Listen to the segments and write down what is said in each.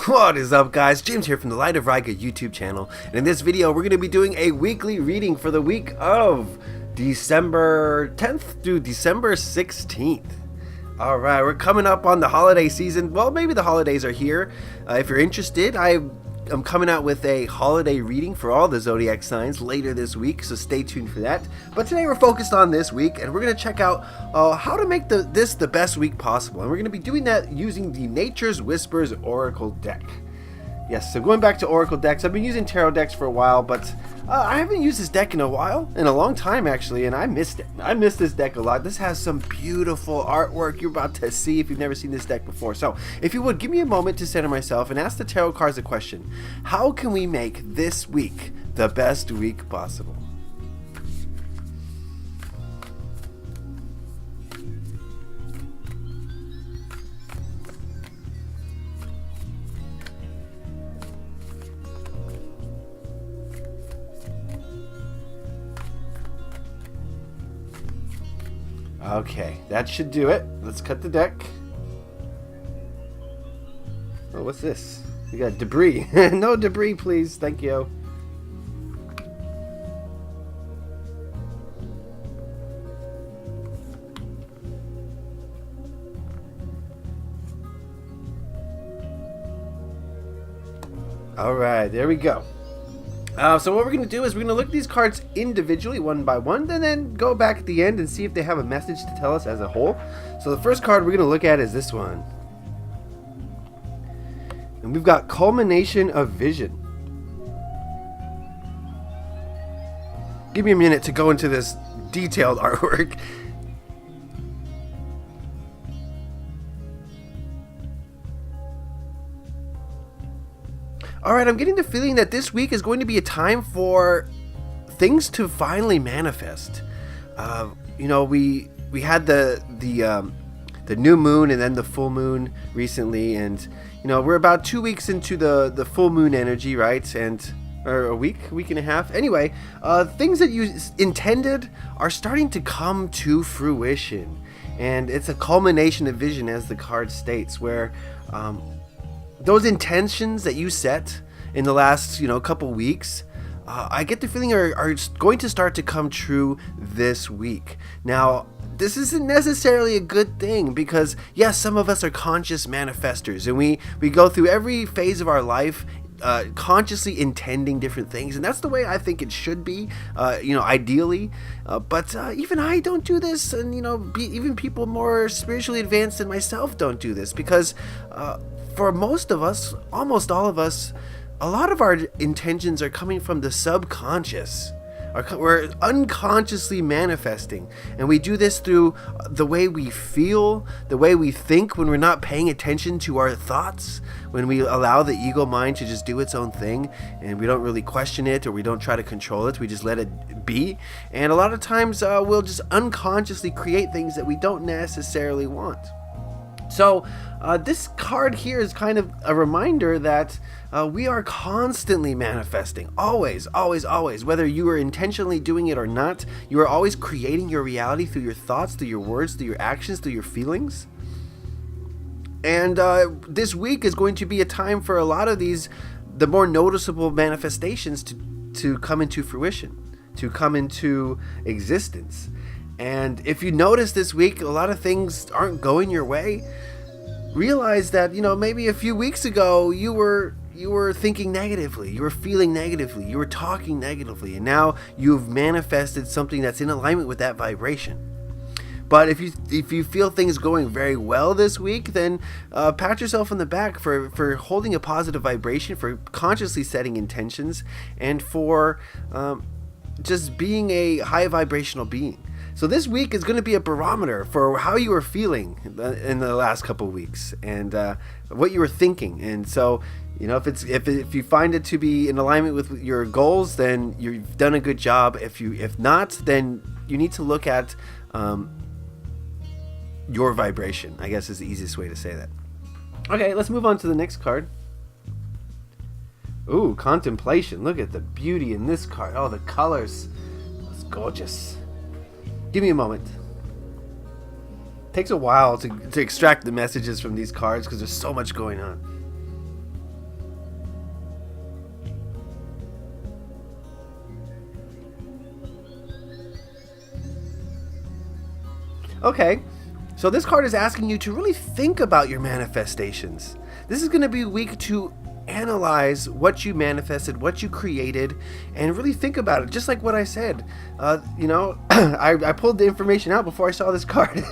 What is up, guys? James here from the Light of Riga YouTube channel, and in this video we're going to be doing a weekly reading for the week of December 10th through December 16th. Alright, we're coming up on the holiday season. Well, maybe the holidays are here. If you're interested, I'm coming out with a holiday reading for all the Zodiac signs later this week, so stay tuned for that. But today we're focused on this week, and we're going to check out how to make this the best week possible. And we're going to be doing that using the Nature's Whispers Oracle deck. Yes, so going back to Oracle decks, I've been using tarot decks for a while, but I haven't used this deck in a long time actually, and I missed it. I missed this deck a lot. This has some beautiful artwork you're about to see if you've never seen this deck before. So if you would, give me a moment to center myself and ask the tarot cards a question. How can we make this week the best week possible? Okay, that should do it. Let's cut the deck. Oh, what's this? We got debris. No debris, please. Thank you. Alright, there we go. So what we're going to do is we're going to look at these cards individually, one by one, and then go back at the end and see if they have a message to tell us as a whole. So the first card we're going to look at is this one. And we've got Culmination of Vision. Give me a minute to go into this detailed artwork. Alright, I'm getting the feeling that this week is going to be a time for things to finally manifest. You know, we had the new moon and then the full moon recently, and you know, we're about 2 weeks into the full moon energy, right? Or a week and a half. Anyway, things that you intended are starting to come to fruition, and it's a culmination of vision, as the card states, where those intentions that you set in the last, couple weeks, I get the feeling are going to start to come true this week. Now, this isn't necessarily a good thing because, yes, some of us are conscious manifestors, and we go through every phase of our life consciously intending different things, and that's the way I think it should be, ideally. But even I don't do this, and even people more spiritually advanced than myself don't do this because for most of us, almost all of us, a lot of our intentions are coming from the subconscious. We're unconsciously manifesting, and we do this through the way we feel, the way we think when we're not paying attention to our thoughts, when we allow the ego mind to just do its own thing and we don't really question it or we don't try to control it, we just let it be. And a lot of times we'll just unconsciously create things that we don't necessarily want. So this card here is kind of a reminder that we are constantly manifesting, always, whether you are intentionally doing it or not. You are always creating your reality through your thoughts, through your words, through your actions, through your feelings. And this week is going to be a time for a lot of the more noticeable manifestations to come into fruition, to come into existence. And if you notice this week a lot of things aren't going your way, realize that maybe a few weeks ago you were thinking negatively, you were feeling negatively, you were talking negatively, and now you've manifested something that's in alignment with that vibration. But if you feel things going very well this week, then pat yourself on the back for holding a positive vibration, for consciously setting intentions, and for just being a high vibrational being. So this week is going to be a barometer for how you were feeling in the last couple of weeks, and what you were thinking. And so, if you find it to be in alignment with your goals, then you've done a good job. If not, then you need to look at your vibration, I guess is the easiest way to say that. Okay, let's move on to the next card. Ooh, Contemplation. Look at the beauty in this card. Oh, the colors. It's gorgeous. Give me a moment. Takes a while to extract the messages from these cards because there's so much going on. Okay, so this card is asking you to really think about your manifestations. This is going to be a week to analyze what you manifested, what you created, and really think about it. Just like what I said, I pulled the information out before I saw this card.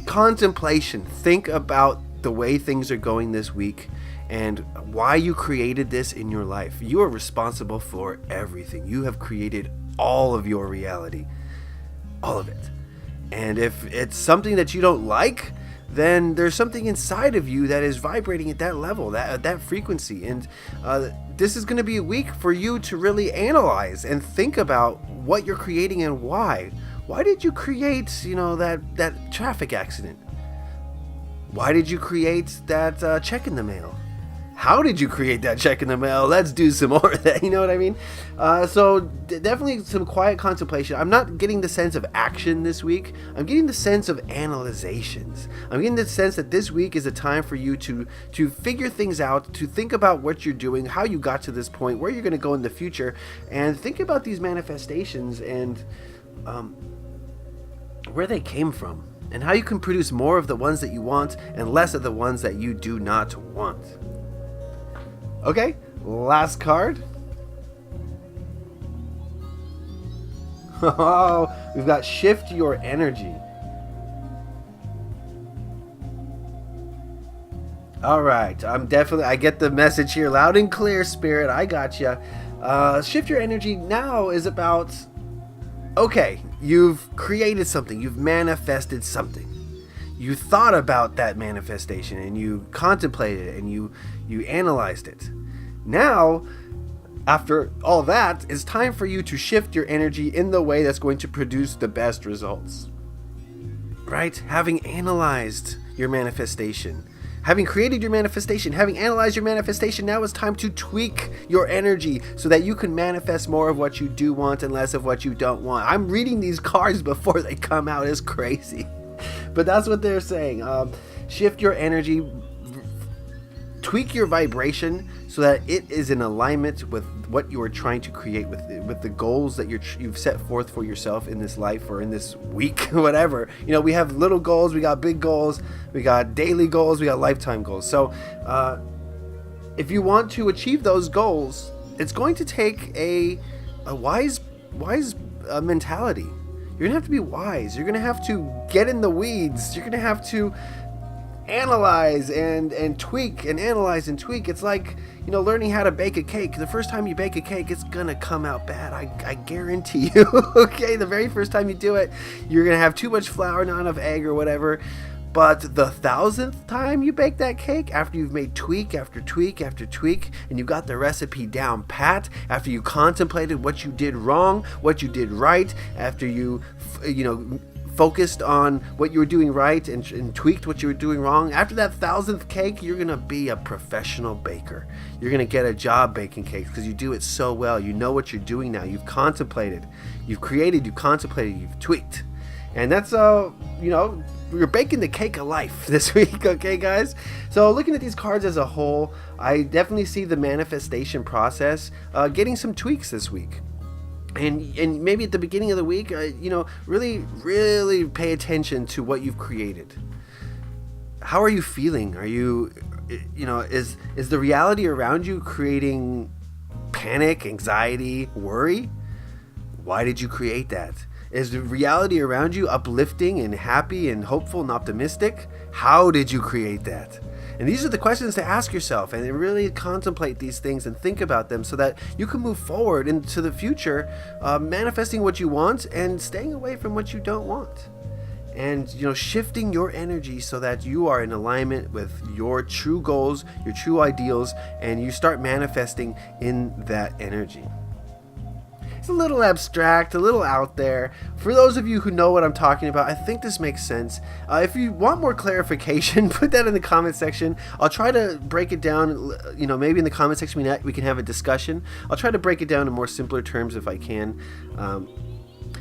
Contemplation. Think about the way things are going this week and why you created this in your life. You are responsible for everything. You have created all of your reality, all of it. And if it's something that you don't like, then there's something inside of you that is vibrating at that level, that frequency. And this is going to be a week for you to really analyze and think about what you're creating and why. Why did you create, that traffic accident? Why did you create that check in the mail? How did you create that check in the mail? Let's do some more of that, you know what I mean? So definitely some quiet contemplation. I'm not getting the sense of action this week. I'm getting the sense of analyzations. I'm getting the sense that this week is a time for you to figure things out, to think about what you're doing, how you got to this point, where you're going to go in the future, and think about these manifestations and where they came from, and how you can produce more of the ones that you want and less of the ones that you do not want. Okay, last card. Oh, we've got shift your energy. All right, I get the message here loud and clear, Spirit. I got you. Shift your energy now is about, okay, you've created something, you've manifested something. You thought about that manifestation and you contemplated it and you analyzed it. Now, after all that, it's time for you to shift your energy in the way that's going to produce the best results. Right? Having analyzed your manifestation, having created your manifestation, having analyzed your manifestation, now it's time to tweak your energy so that you can manifest more of what you do want and less of what you don't want. I'm reading these cards before they come out. It's crazy. But that's what they're saying. Shift your energy, tweak your vibration so that it is in alignment with what you are trying to create, with the goals that you've set forth for yourself in this life or in this week, whatever. We have little goals, we got big goals, we got daily goals, we got lifetime goals. So if you want to achieve those goals, it's going to take a wise mentality. You're going to have to be wise. You're going to have to get in the weeds. You're going to have to analyze and tweak and analyze and tweak. It's like, learning how to bake a cake. The first time you bake a cake, it's going to come out bad. I guarantee you. Okay, the very first time you do it, you're going to have too much flour, not enough egg or whatever. But the 1000th time you bake that cake, after you've made tweak after tweak after tweak, and you got the recipe down pat, after you contemplated what you did wrong, what you did right, after you focused on what you were doing right and tweaked what you were doing wrong, after that 1000th cake, you're going to be a professional baker. You're going to get a job baking cakes because you do it so well. You know what you're doing now. You've contemplated, you've created, you've contemplated, you've tweaked. And that's, we're baking the cake of life this week, okay, guys? So looking at these cards as a whole, I definitely see the manifestation process getting some tweaks this week. And maybe at the beginning of the week, really, really pay attention to what you've created. How are you feeling? Are you, is the reality around you creating panic, anxiety, worry? Why did you create that? Is the reality around you uplifting and happy and hopeful and optimistic? How did you create that? And these are the questions to ask yourself and really contemplate these things and think about them so that you can move forward into the future, manifesting what you want and staying away from what you don't want. And, shifting your energy so that you are in alignment with your true goals, your true ideals, and you start manifesting in that energy. It's a little abstract, a little out there. For those of you who know what I'm talking about, I think this makes sense. If you want more clarification, put that in the comment section. I'll try to break it down, maybe in the comment section we can have a discussion. I'll try to break it down in more simpler terms if I can.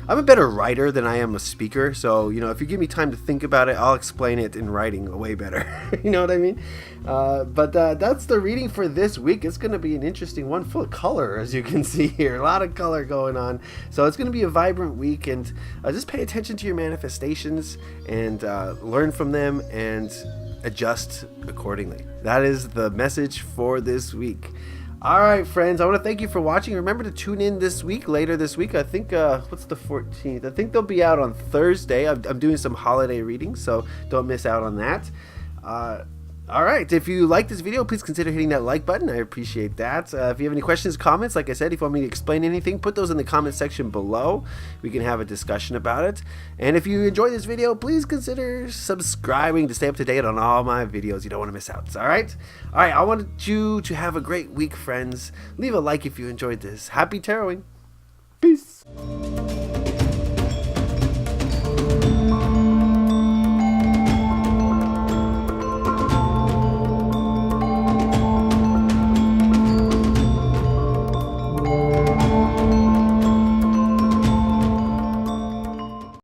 I'm a better writer than I am a speaker, so if you give me time to think about it, I'll explain it in writing way better. You know what I mean? But that's the reading for this week. It's going to be an interesting one, full of color, as you can see here. A lot of color going on. So it's going to be a vibrant week, and just pay attention to your manifestations and learn from them and adjust accordingly. That is the message for this week. All right, friends, I want to thank you for watching. Remember to tune in later this week. I think, what's the 14th? I think they'll be out on Thursday. I'm doing some holiday readings, so don't miss out on that. All right, if you like this video, please consider hitting that like button. I appreciate that. If you have any questions, comments, like I said, if you want me to explain anything, put those in the comment section below. We can have a discussion about it. And if you enjoyed this video, please consider subscribing to stay up to date on all my videos. You don't want to miss out, all right? All right, I want you to have a great week, friends. Leave a like if you enjoyed this. Happy taroting. Peace.